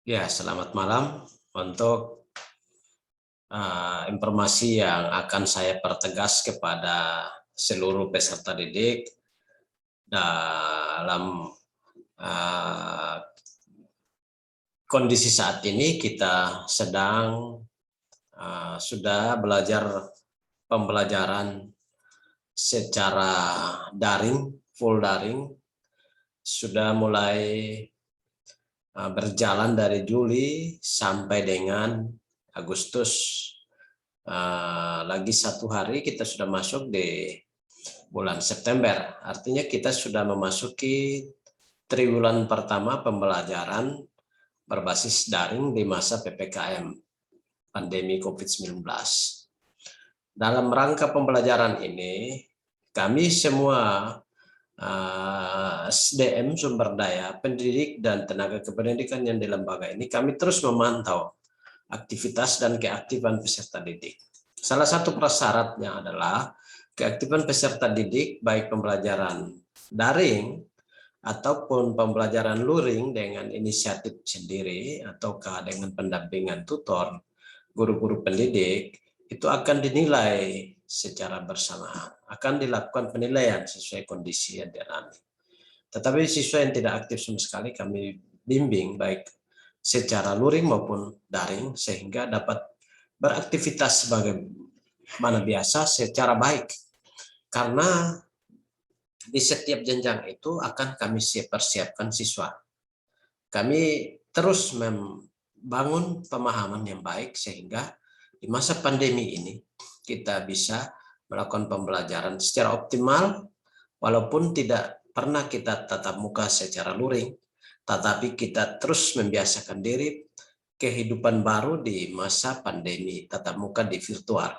Ya, selamat malam. Untuk informasi yang akan saya pertegas kepada seluruh peserta didik dalam uh, kondisi saat ini kita sedang sudah belajar pembelajaran secara daring, full daring, sudah mulai berjalan dari Juli sampai dengan Agustus. Lagi 1 hari kita sudah masuk di bulan September. Artinya kita sudah memasuki triwulan pertama pembelajaran berbasis daring di masa PPKM, pandemi COVID-19. Dalam rangka pembelajaran ini, kami semua SDM, sumber daya, pendidik, dan tenaga kependidikan yang di lembaga ini, kami terus memantau aktivitas dan keaktifan peserta didik. Salah satu prasyaratnya adalah keaktifan peserta didik, baik pembelajaran daring ataupun pembelajaran luring dengan inisiatif sendiri ataukah dengan pendampingan tutor, guru-guru pendidik, itu akan dinilai secara bersamaan. Akan dilakukan penilaian sesuai kondisi yang dialami. Tetapi siswa yang tidak aktif sama sekali kami bimbing baik secara luring maupun daring sehingga dapat beraktivitas sebagaimana biasa secara baik. Karena di setiap jenjang itu akan kami persiapkan siswa. Kami terus membangun pemahaman yang baik sehingga di masa pandemi ini kita bisa melakukan pembelajaran secara optimal walaupun tidak pernah kita tatap muka secara luring, tetapi kita terus membiasakan diri kehidupan baru di masa pandemi tatap muka di virtual.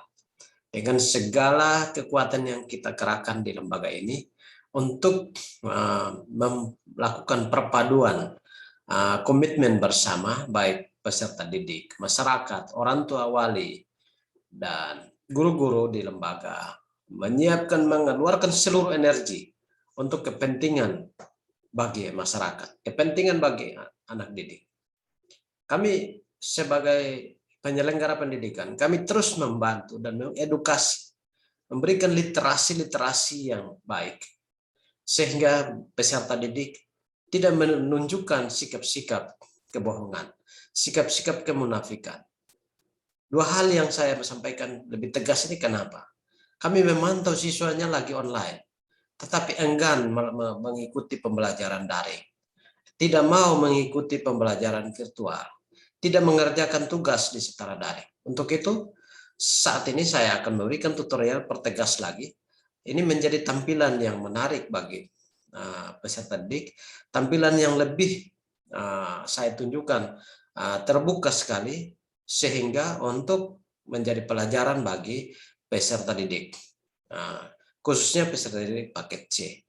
Dengan segala kekuatan yang kita kerahkan di lembaga ini untuk melakukan perpaduan komitmen bersama baik peserta didik, masyarakat, orang tua wali, dan guru-guru di lembaga menyiapkan, mengeluarkan seluruh energi untuk kepentingan bagi masyarakat, kepentingan bagi anak didik. Kami sebagai penyelenggara pendidikan, kami terus membantu dan mengedukasi, memberikan literasi-literasi yang baik, sehingga peserta didik tidak menunjukkan sikap-sikap kebohongan, sikap-sikap kemunafikan. Dua hal yang saya sampaikan lebih tegas ini kenapa? Kami memantau siswanya lagi online, tetapi enggan mengikuti pembelajaran daring, tidak mau mengikuti pembelajaran virtual, tidak mengerjakan tugas di setara daring. Untuk itu, saat ini saya akan memberikan tutorial pertegas lagi. Ini menjadi tampilan yang menarik bagi peserta didik, tampilan yang lebih saya tunjukkan terbuka sekali, sehingga untuk menjadi pelajaran bagi peserta didik, khususnya peserta didik paket C.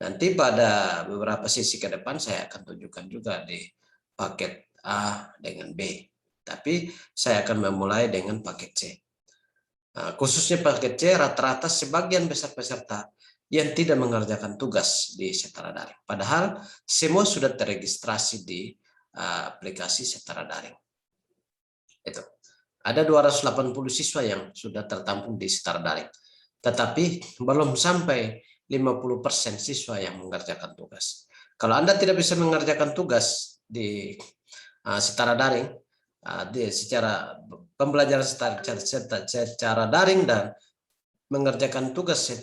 Nanti pada beberapa sesi ke depan saya akan tunjukkan juga di paket A dengan B. Tapi saya akan memulai dengan paket C. Khususnya paket C, rata-rata sebagian besar peserta yang tidak mengerjakan tugas di setara daring. Padahal semua sudah terregistrasi di aplikasi setara daring. Itu. Ada 280 siswa yang sudah tertampung di setara daring. Tetapi belum sampai 50% siswa yang mengerjakan tugas. Kalau Anda tidak bisa mengerjakan tugas di setara daring, secara pembelajaran secara daring dan mengerjakan tugas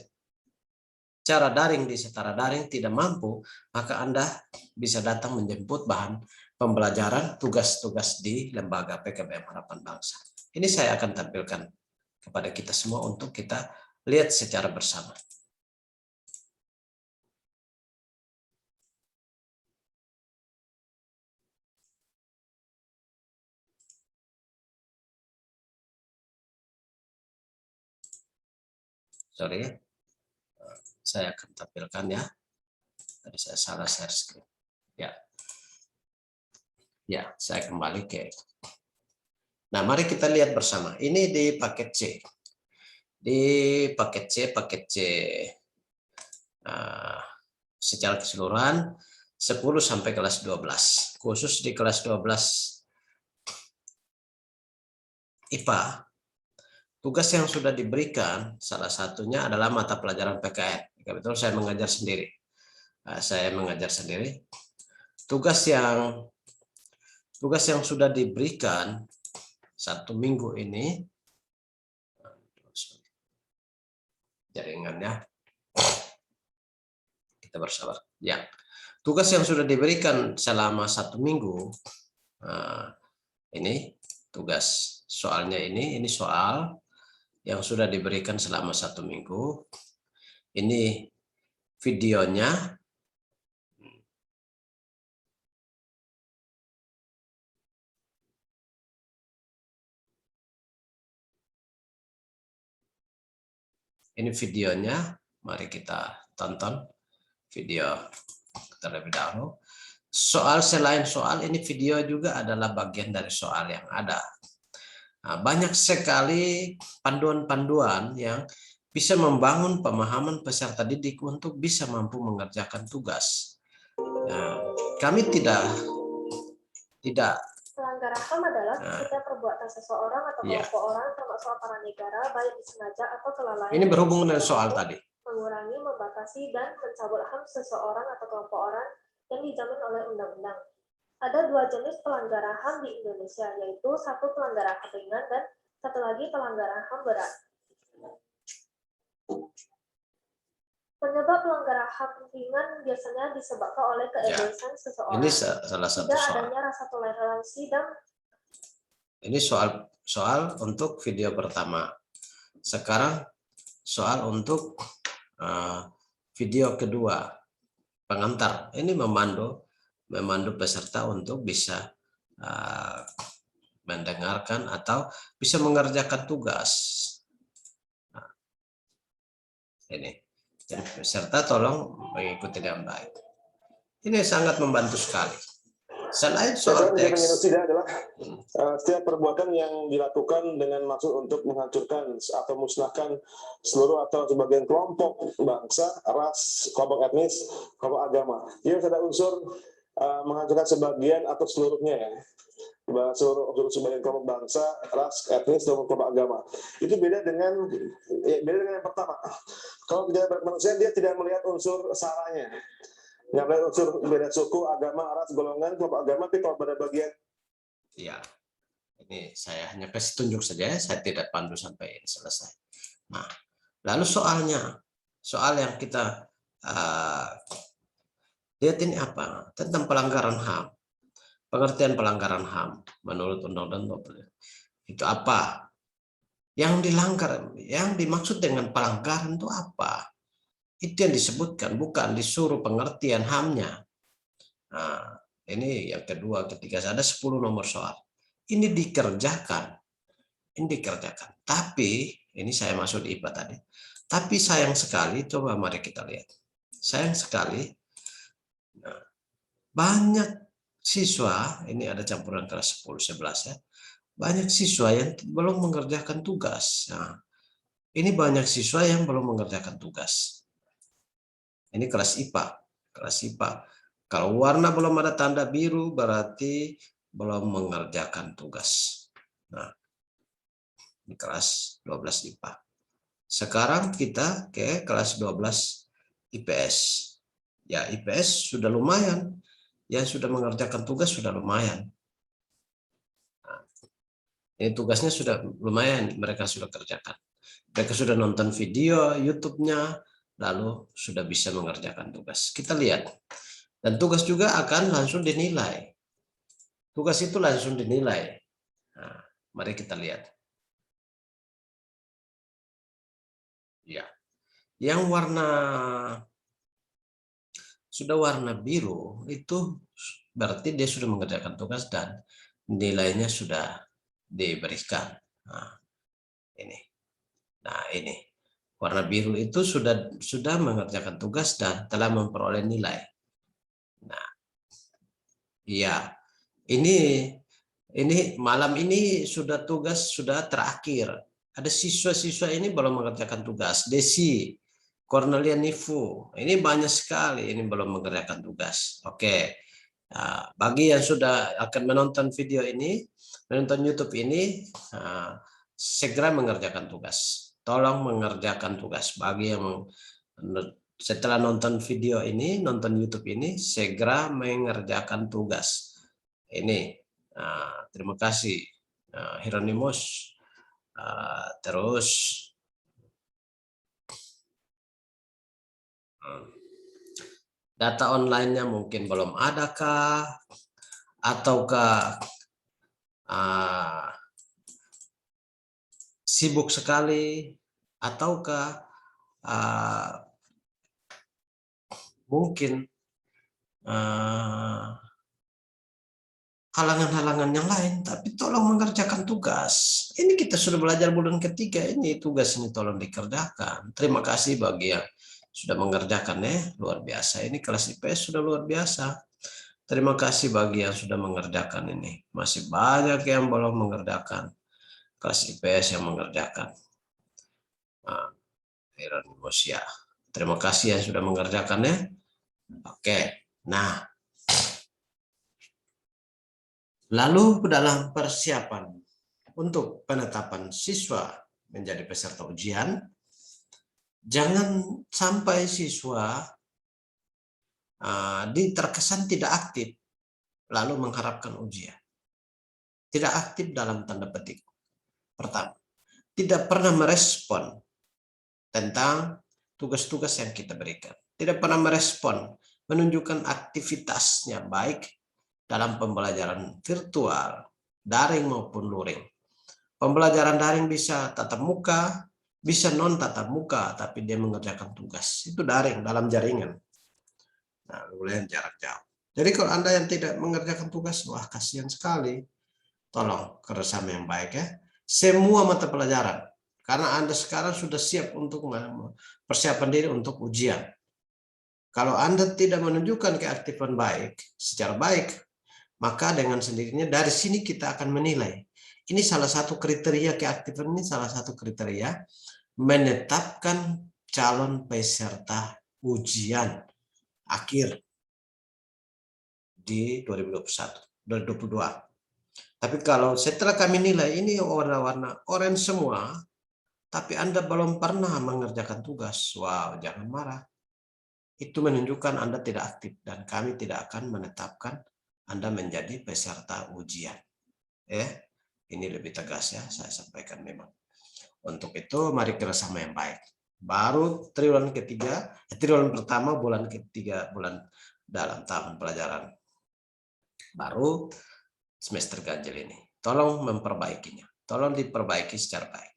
secara daring di setara daring tidak mampu, maka Anda bisa datang menjemput bahan pembelajaran tugas-tugas di lembaga PKBM Harapan Bangsa. Ini saya akan tampilkan kepada kita semua untuk kita lihat secara bersama. Sorry, saya akan tampilkan ya. Tadi saya salah share screen. Ya, saya kembali ke. Nah, mari kita lihat bersama. Ini di paket C. Di paket C secara keseluruhan 10 sampai kelas 12. khusus di kelas 12 IPA, tugas yang sudah diberikan salah satunya adalah mata pelajaran PKN. Kebetulan saya mengajar sendiri. Tugas yang sudah diberikan 1 minggu ini, jaringannya, kita bersabar. Ya, tugas yang sudah diberikan selama 1 minggu, ini tugas soalnya ini soal yang sudah diberikan selama 1 minggu. Ini videonya. Ini videonya, mari kita tonton video terlebih dahulu. Soal selain soal, ini video juga adalah bagian dari soal yang ada. Nah, banyak sekali panduan-panduan yang bisa membangun pemahaman peserta didik untuk bisa mampu mengerjakan tugas. Nah, kami tidak Pelanggaran HAM adalah setiap perbuatan seseorang atau kelompok orang termasuk aparat negara baik disengaja atau kelalaian. Ini berhubungan dengan soal tadi. Mengurangi, membatasi, dan mencabut HAM seseorang atau kelompok orang yang dijamin oleh undang-undang. Ada 2 jenis pelanggaran HAM di Indonesia, yaitu 1 pelanggaran HAM ringan dan 1 lagi pelanggaran HAM berat. Penyebab pelanggaran HAM ringan biasanya disebabkan oleh keegoisan seseorang. Ini salah satu tidak soal. adanya rasa toleransi dan ini soal untuk video pertama. Sekarang soal untuk video kedua, pengantar. Ini memandu peserta untuk bisa mendengarkan atau bisa mengerjakan tugas. Nah, ini. Jadi peserta tolong mengikuti dengan baik. Ini sangat membantu sekali. Selain soal teks, adalah setiap perbuatan yang dilakukan dengan maksud untuk menghancurkan atau musnahkan seluruh atau sebagian kelompok bangsa, ras, kelompok etnis, kelompok agama. Jadi ada unsur menghancurkan sebagian atau seluruhnya ya. Seluruh sebagian kelompok bangsa, ras, etnis, dan kelompok agama. Itu beda dengan yang pertama. Kalau tidak bermanusia, dia tidak melihat unsur saranya. Nggak melihat unsur beda suku, agama, ras, golongan, kelompok agama, tapi kalau pada bagian. Ya, ini saya hanya kasih tunjuk saja, saya tidak pandu sampai ini selesai. Nah, lalu soal yang kita lihat ini apa? Tentang pelanggaran HAM. Pengertian pelanggaran HAM menurut Undang-Undang 20. Itu apa? Yang dilanggar, yang dimaksud dengan pelanggaran itu apa? Itu yang disebutkan, bukan disuruh pengertian HAM-nya. Nah, ini yang kedua, ketiga, ada 10 nomor soal. Ini dikerjakan. Tapi, ini saya masuk di IPA tadi. Tapi sayang sekali, coba mari kita lihat. Sayang sekali, nah, banyak siswa, ini ada campuran kelas 10, 11 ya. Banyak siswa yang belum mengerjakan tugas. Nah, ini banyak siswa yang belum mengerjakan tugas. Ini kelas IPA. Kalau warna belum ada tanda biru berarti belum mengerjakan tugas. Nah, ini kelas 12 IPA. Sekarang kita ke kelas 12 IPS. Ya, IPS sudah lumayan. Yang sudah mengerjakan tugas sudah lumayan. Nah, ini tugasnya sudah lumayan, mereka sudah kerjakan. Mereka sudah nonton video YouTube-nya, lalu sudah bisa mengerjakan tugas. Kita lihat. Dan tugas juga akan langsung dinilai. Tugas itu langsung dinilai. Nah, mari kita lihat. Ya. Yang sudah warna biru itu berarti dia sudah mengerjakan tugas dan nilainya sudah diberikan. Nah, ini warna biru itu sudah mengerjakan tugas dan telah memperoleh nilai. Nah, iya, ini malam ini sudah tugas sudah terakhir. Ada siswa-siswa ini belum mengerjakan tugas. Desi, Cornelia Nifu, ini banyak sekali ini belum mengerjakan tugas. Oke, Bagi yang sudah akan menonton video ini, menonton YouTube ini, segera mengerjakan tugas. Tolong mengerjakan tugas. Bagi yang setelah nonton video ini, nonton YouTube ini, segera mengerjakan tugas. Ini, terima kasih Hieronymus. Terus data online-nya mungkin belum adakah, ataukah sibuk sekali, ataukah mungkin halangan-halangan yang lain, tapi tolong mengerjakan tugas. Ini kita sudah belajar bulan ketiga, ini tugas ini tolong dikerjakan. Terima kasih bagi yang sudah mengerjakan ya, luar biasa. Ini kelas IPS sudah luar biasa. Terima kasih bagi yang sudah mengerjakan ini. Masih banyak yang belum mengerjakan. Kelas IPS yang mengerjakan. Ya. Terima kasih yang sudah mengerjakannya. Oke, nah. Lalu dalam persiapan untuk penetapan siswa menjadi peserta ujian, jangan sampai siswa terkesan tidak aktif lalu mengharapkan ujian. Tidak aktif dalam tanda petik. Pertama, tidak pernah merespon tentang tugas-tugas yang kita berikan. Tidak pernah merespon, menunjukkan aktivitasnya baik dalam pembelajaran virtual, daring maupun luring. Pembelajaran daring bisa tatap muka, bisa non tatap muka, tapi dia mengerjakan tugas. Itu daring dalam jaringan. Nah, boleh jarak jauh. Jadi kalau Anda yang tidak mengerjakan tugas, wah kasihan sekali. Tolong kerjasama yang baik ya. Semua mata pelajaran. Karena Anda sekarang sudah siap untuk persiapan diri untuk ujian. Kalau Anda tidak menunjukkan keaktifan baik, secara baik, maka dengan sendirinya dari sini kita akan menilai. Ini salah satu kriteria keaktifan, ini salah satu kriteria menetapkan calon peserta ujian akhir di 2021, 2022. Tapi kalau setelah kami nilai ini warna-warna orange semua, tapi Anda belum pernah mengerjakan tugas, wow, jangan marah. Itu menunjukkan Anda tidak aktif dan kami tidak akan menetapkan Anda menjadi peserta ujian. Ini lebih tegas ya, saya sampaikan memang. Untuk itu mari kerjasama yang baik. Baru triwulan ketiga, triwulan pertama bulan ketiga, bulan dalam tahun pelajaran baru semester ganjil ini. Tolong memperbaikinya. Tolong diperbaiki secara baik.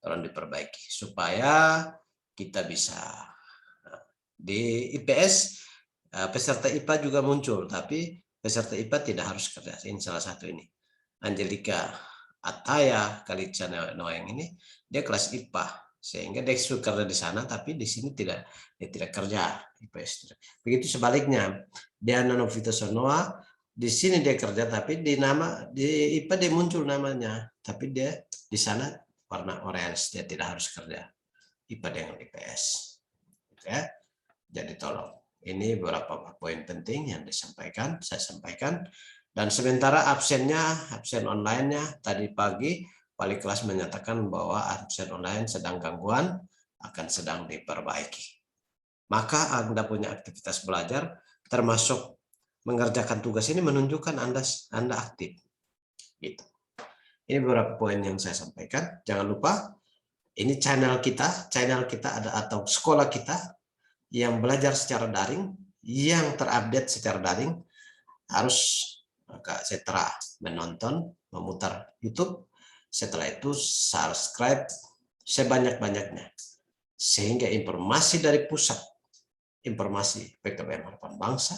Tolong diperbaiki supaya kita bisa di IPS peserta IPA juga muncul, tapi peserta IPA tidak harus kerja. Ini salah satu ini. Angelika Ataya Kalica Noeng ini dia kelas IPA, sehingga dia suka kerja di sana, tapi di sini dia tidak kerja IPS. Begitu sebaliknya, Diana Novita Sonoa di sini dia kerja, tapi di IPA dia muncul namanya, tapi dia di sana warna orange, dia tidak harus kerja IPA dengan IPS. Oke, jadi tolong. Ini beberapa poin penting yang disampaikan, saya sampaikan. Dan sementara absen online-nya tadi pagi wali kelas menyatakan bahwa absen online sedang gangguan, akan sedang diperbaiki. Maka Anda punya aktivitas belajar, termasuk mengerjakan tugas ini menunjukkan Anda aktif. Gitu. Ini beberapa poin yang saya sampaikan. Jangan lupa, ini channel kita ada atau sekolah kita yang belajar secara daring, yang terupdate secara daring, harus setelah menonton, memutar YouTube, setelah itu subscribe sebanyak-banyaknya, sehingga informasi dari pusat, informasi PKBM Harapan Bangsa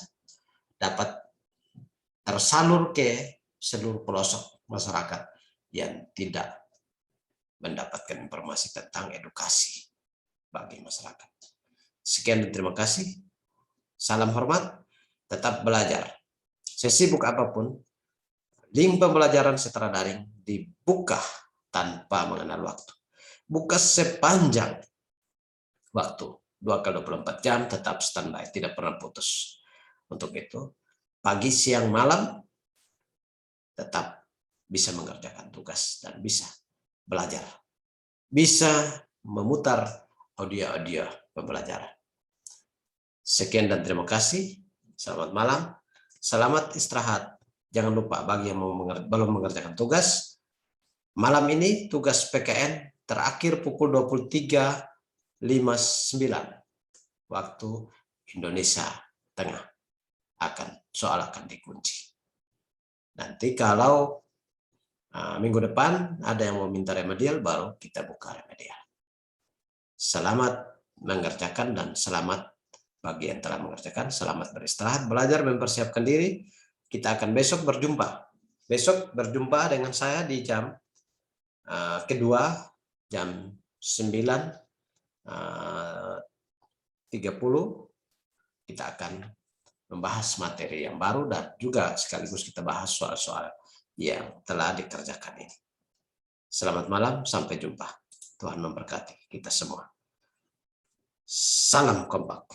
dapat tersalur ke seluruh pelosok masyarakat yang tidak mendapatkan informasi tentang edukasi bagi masyarakat. Sekian dan terima kasih. Salam hormat, tetap belajar. Sesibuk apapun, link pembelajaran secara daring dibuka tanpa mengenal waktu. Buka sepanjang waktu, 2x24 jam tetap standby, tidak pernah putus. Untuk itu, pagi, siang, malam, tetap bisa mengerjakan tugas dan bisa belajar. Bisa memutar audio-audio pembelajaran. Sekian dan terima kasih. Selamat malam. Selamat istirahat. Jangan lupa bagi yang belum mengerjakan tugas, malam ini tugas PKN terakhir pukul 23.59 waktu Indonesia Tengah. Soal akan dikunci. Nanti kalau minggu depan ada yang mau minta remedial, baru kita buka remedial. Selamat mengerjakan dan selamat bagi yang telah mengerjakan. Selamat beristirahat, belajar, mempersiapkan diri. Kita akan besok berjumpa. Besok berjumpa dengan saya di jam kedua, jam 9.30. Kita akan membahas materi yang baru dan juga sekaligus kita bahas soal-soal yang telah dikerjakan ini. Selamat malam, sampai jumpa. Tuhan memberkati kita semua. Salam kompak.